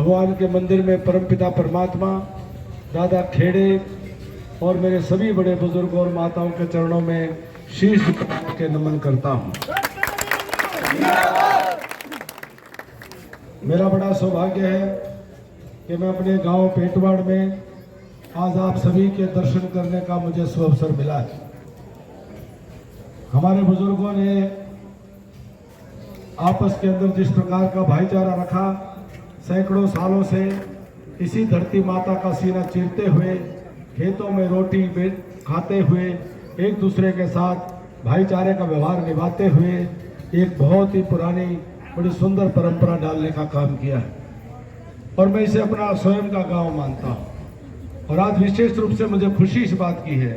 भगवान के मंदिर में परमपिता परमात्मा दादा खेड़े और मेरे सभी बड़े बुजुर्गों और माताओं के चरणों में शीश झुका के नमन करता हूँ। मेरा बड़ा सौभाग्य है कि मैं अपने गांव पेटवाड़ में आज आप सभी के दर्शन करने का मुझे सुअवसर मिला है। हमारे बुजुर्गों ने आपस के अंदर जिस प्रकार का भाईचारा रखा, सैकड़ों सालों से इसी धरती माता का सीना चीरते हुए, खेतों में रोटी खाते हुए, एक दूसरे के साथ भाईचारे का व्यवहार निभाते हुए एक बहुत ही पुरानी बड़ी सुंदर परंपरा डालने का काम किया है और मैं इसे अपना स्वयं का गांव मानता हूं। और आज विशेष रूप से मुझे खुशी इस बात की है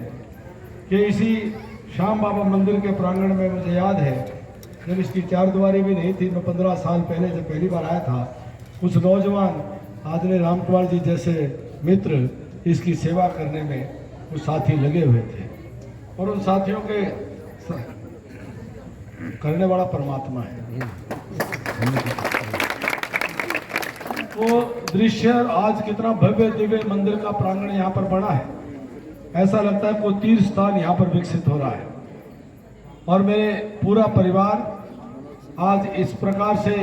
कि इसी श्याम बाबा मंदिर के प्रांगण में मुझे याद है जब इसकी चारदीवारी भी नहीं थी, मैं 15 साल पहले जब पहली बार आया था, कुछ नौजवान आदरणीय रामकुमार जी जैसे मित्र इसकी सेवा करने में कुछ साथी लगे हुए थे और उन साथियों के करने वाला परमात्मा है। वो दृश्य आज कितना भव्य दिव्य मंदिर का प्रांगण यहाँ पर बना है, ऐसा लगता है कोई तीर्थ स्थान यहाँ पर विकसित हो रहा है। और मेरे पूरा परिवार आज इस प्रकार से,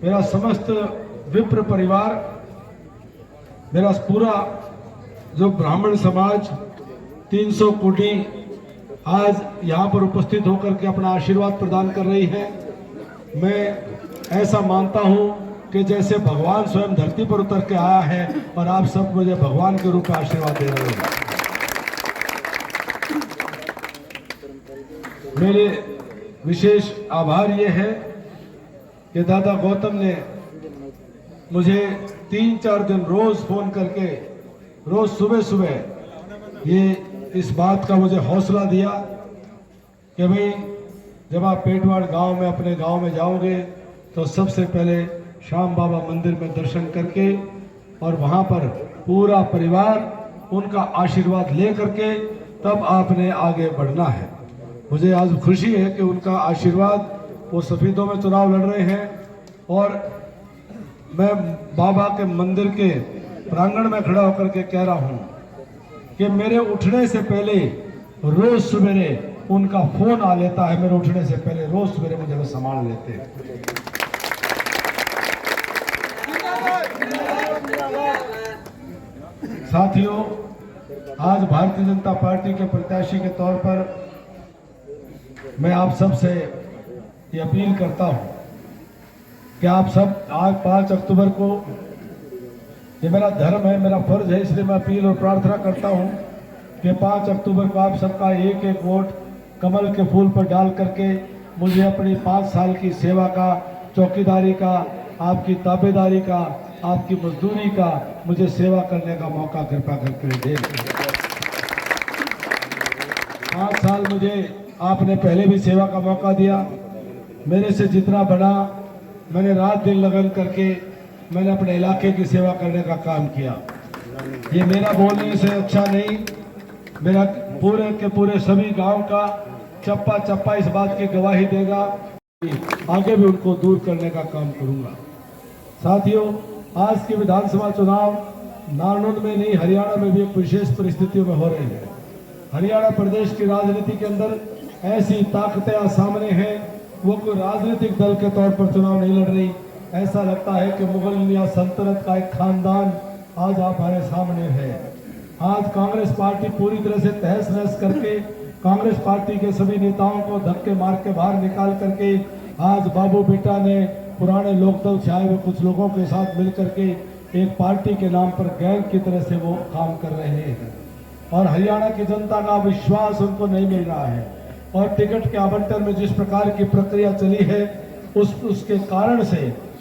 मेरा समस्त विप्र परिवार, मेरा पूरा जो ब्राह्मण समाज 300 कुटी आज यहाँ पर उपस्थित होकर के अपना आशीर्वाद प्रदान कर रही है। मैं ऐसा मानता हूँ कि जैसे भगवान स्वयं धरती पर उतर के आया है और आप सब मुझे भगवान के रूप में आशीर्वाद दे रहे हैं। मेरे विशेष आभार ये है कि दादा गौतम ने मुझे 3-4 दिन रोज फोन करके रोज सुबह सुबह ये इस बात का मुझे हौसला दिया कि भाई जब आप पेटवाड़ गांव में अपने गांव में जाओगे तो सबसे पहले श्याम बाबा मंदिर में दर्शन करके और वहां पर पूरा परिवार उनका आशीर्वाद ले करके तब आपने आगे बढ़ना है। मुझे आज खुशी है कि उनका आशीर्वाद, वो सफीदों में चुनाव लड़ रहे हैं और मैं बाबा के मंदिर के प्रांगण में खड़ा होकर के कह रहा हूं कि मेरे उठने से पहले रोज सवेरे उनका फोन आ लेता है। मेरे उठने से पहले रोज सवेरे मुझे वो संभाल लेते हैं। साथियों, आज भारतीय जनता पार्टी के प्रत्याशी के तौर पर मैं आप सब से ये अपील करता हूं कि आप सब आज 5 अक्टूबर को, ये मेरा धर्म है, मेरा फर्ज है, इसलिए मैं अपील और प्रार्थना करता हूं कि 5 अक्टूबर को आप सबका एक एक वोट कमल के फूल पर डाल करके मुझे अपनी 5 साल की सेवा का, चौकीदारी का, आपकी ताबेदारी का, आपकी मजदूरी का मुझे सेवा करने का मौका कृपा करके दें। 5 साल मुझे आपने पहले भी सेवा का मौका दिया, मेरे से जितना बना मैंने रात दिन लगन करके मैंने अपने इलाके की सेवा करने का काम किया। ये मेरा बोलने से अच्छा नहीं, मेरा पूरे के पूरे सभी गांव का चप्पा चप्पा इस बात की गवाही देगा, आगे भी उनको दूर करने का काम करूंगा। साथियों, आज के विधानसभा चुनाव नारनौंद में नहीं, हरियाणा में भी एक विशेष परिस्थितियों में हो रहे हैं। हरियाणा प्रदेश की राजनीति के अंदर ऐसी ताकतें सामने हैं, वो कोई राजनीतिक दल के तौर पर चुनाव नहीं लड़ रही। ऐसा लगता है कि मुगल या सल्तनत का एक खानदान आज हमारे सामने है। आज कांग्रेस पार्टी पूरी तरह से तहस नहस करके, कांग्रेस पार्टी के सभी नेताओं को धक्के मार के बाहर निकाल करके आज बाबू बेटा ने पुराने लोकदल से आए हुए कुछ लोगों के साथ मिलकर के एक पार्टी के नाम पर गैंग की तरह से वो काम कर रहे हैं और हरियाणा की जनता का विश्वास उनको नहीं मिल रहा है। और टिकट के आवंटन में जिस प्रकार की प्रक्रिया चली है उसके कारण से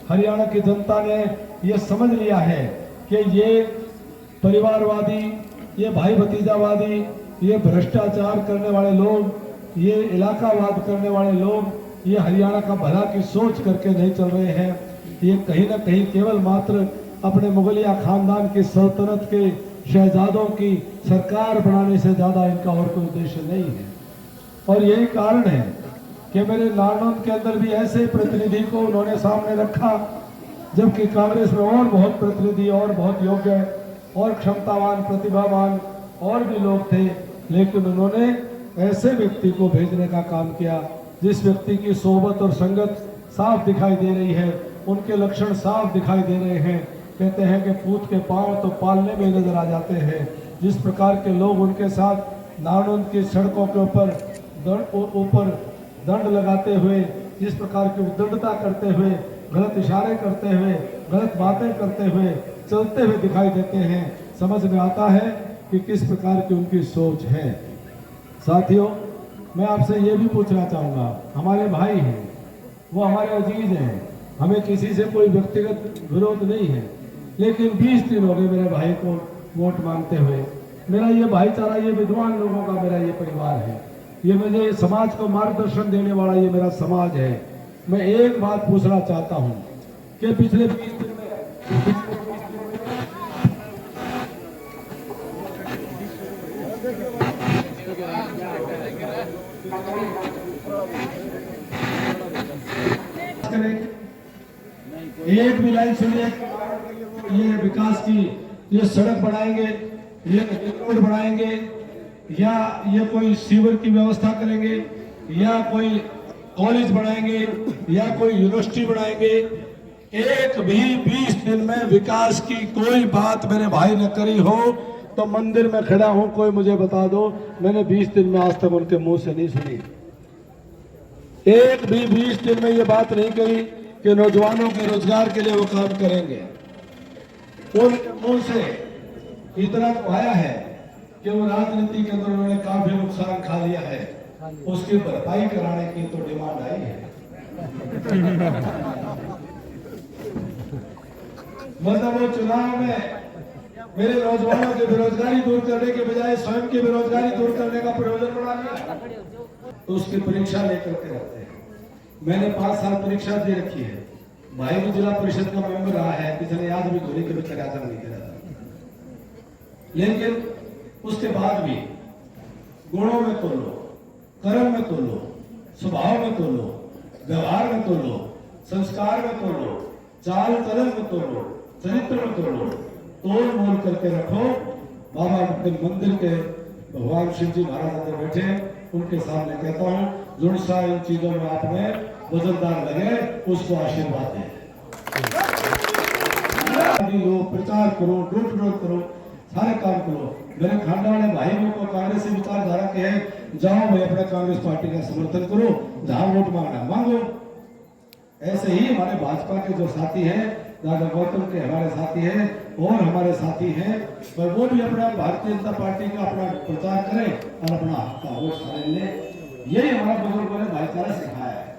हरियाणा की जनता ने ये समझ लिया है कि ये परिवारवादी, ये भाई भतीजावादी, ये भ्रष्टाचार करने वाले लोग, ये इलाकावाद करने वाले लोग, ये हरियाणा का भला की सोच करके नहीं चल रहे हैं। ये कहीं ना कहीं केवल मात्र अपने मुगलिया खानदान की सल्तनत के शहजादों की सरकार बनाने से ज्यादा इनका और कोई उद्देश्य नहीं है। और यही कारण है कि मेरे नारनौंद के अंदर भी ऐसे प्रतिनिधि को उन्होंने सामने रखा जबकि कांग्रेस में और बहुत प्रतिनिधि और बहुत योग्य और क्षमतावान प्रतिभावान और भी लोग थे, लेकिन उन्होंने ऐसे व्यक्ति को भेजने का काम किया जिस व्यक्ति की सोबत और संगत साफ दिखाई दे रही है, उनके लक्षण साफ दिखाई दे रहे हैं। कहते हैं कि पूत के पांव तो पालने में नजर आ जाते हैं। जिस प्रकार के लोग उनके साथ नानंद की सड़कों के ऊपर दंड लगाते हुए, जिस प्रकार की उद्दंडता करते हुए, गलत इशारे करते हुए, गलत बातें करते हुए, चलते हुए दिखाई देते हैं, समझ में आता है कि किस प्रकार की उनकी सोच है। साथियों, मैं आपसे ये भी पूछना चाहूँगा, हमारे भाई हैं, वो हमारे अजीज हैं, हमें किसी से कोई व्यक्तिगत विरोध नहीं है, लेकिन 20 दिन हो गए मेरे भाई को वोट मांगते हुए। मेरा ये भाईचारा, ये विद्वान लोगों का मेरा ये परिवार है, ये मुझे समाज को मार्गदर्शन देने वाला ये मेरा समाज है। मैं एक बात पूछना चाहता हूँ कि पिछले 20 दिन में एक भी लाइन सुनिए, ये विकास की, ये सड़क बनाएंगे, ये रोड बनाएंगे, या ये कोई सीवर की व्यवस्था करेंगे, या कोई कॉलेज बनाएंगे, या कोई यूनिवर्सिटी बनाएंगे। एक भी 20 दिन में विकास की कोई बात मेरे भाई ने करी हो तो मंदिर में खड़ा हूं, कोई मुझे बता दो, मैंने 20 दिन में आज तक उनके मुंह से नहीं सुनी। एक भी 20 दिन में ये बात नहीं कही कि नौजवानों के रोजगार के लिए वो काम करेंगे। उनके मुंह से इतना तो आया है कि वो राजनीति के अंदर उन्होंने काफी नुकसान खा लिया है, उसकी भरपाई कराने की तो डिमांड आई है। मतलब वो चुनाव में मेरे नौजवानों की बेरोजगारी दूर करने के बजाय स्वयं की बेरोजगारी दूर करने का प्रयोजन बना लिया, तो उसकी परीक्षा लेकर के रहते हैं। मैंने 5 साल परीक्षा दे रखी है, भाई भी जिला परिषद का मेंबर रहा है, किसी ने याद भी घोड़ी के भी कराता नहीं करा, लेकिन उसके बाद भी गुणों में तो लो, कर्म में तो लो, स्वभाव में तो लो, व्यवहार में तो लो, संस्कार में तो लो, चाल कदम में तो लो, चरित्र में तो लो, तोड़ मोड़ करके रखो। बाबा के मंदिर के भगवान शिव जी महाराज अंदर बैठे, उनके सामने कहता हूँ, जो सा इन चीजों में आपने वजनदार लगे उसको आशीर्वाद दें। लो, प्रचार करो, डोर टू डोर करो, सारे काम करो। मेरे खानदान वाले भाई को कांग्रेस विचारधारा के हैं, जाओ भाई अपने कांग्रेस पार्टी का समर्थन करो, जहां वोट मांगना मांगो। ऐसे ही हमारे भाजपा के जो साथी हैं, दादा गौतम के हमारे साथी हैं और हमारे साथी हैं, पर वो भी अपना भारतीय जनता पार्टी का अपना प्रचार करें और अपना हक का वोट ले। यही हमारा बुजुर्गों ने भाईचारा सिखाया है।